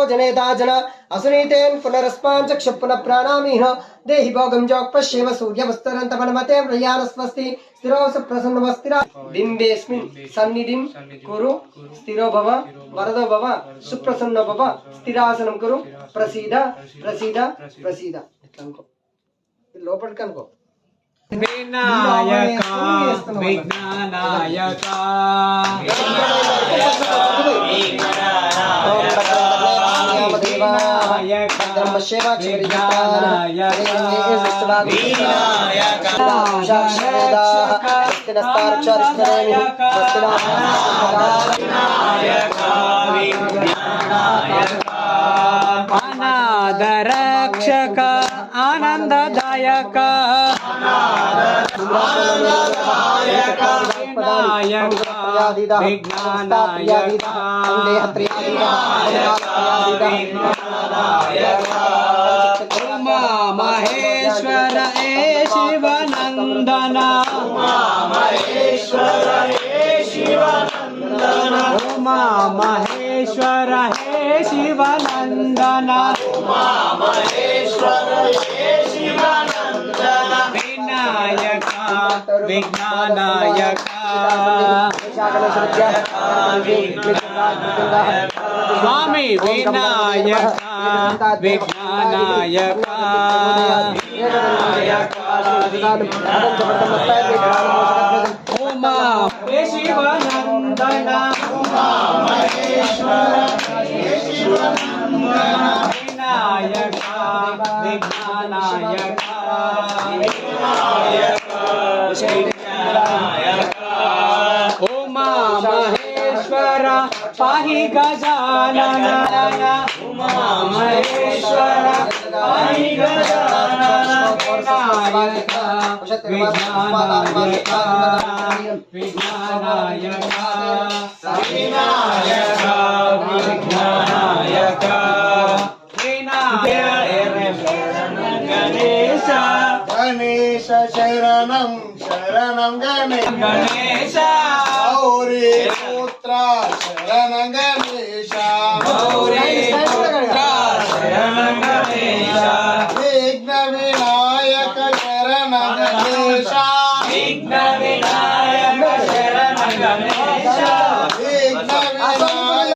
जनेता जना असुनीतेन पुनरस्मान् चक्षु पुनः प्राणामिह देहि भोगं जोग पश्येव सूर्यवस्तरं तपनमते प्रयाण स्वस्ति स्थिरो सुप्रसन्नमस्तिरा बिम्बेस्मिन् सन्निधिं कुरु स्थिरो भव वरदो भव सुप्रसन्नो भव स्थिरासनं कुरु प्रसीद प्रसीद प्रसीद इट्लनको लोपट कनको विनायका विघ्ननायका अनादरक्षक आनंददायक उमा महेश्वर हे शिवनंदन उमा महेश्वर हे शिवनंदन उमा महेश्वर हे शिवनंदन उमा महेश्वर हे शिवनंदन विनायक विघ्ननायक स्वामी विनायक विघ्ननायक उमा शिवनंदन उमा महेश्वर विनायक विघ्ननायक उमा महेश्वर पाहि गजानन उमा महेश्वर पाहि गजानन विनायक विघ्ननायक विघ्ननायक विनायक विघ्ननायक गणेश गणेश शरणं शरणं गणेश गणेश गौरी पुत्र शरणं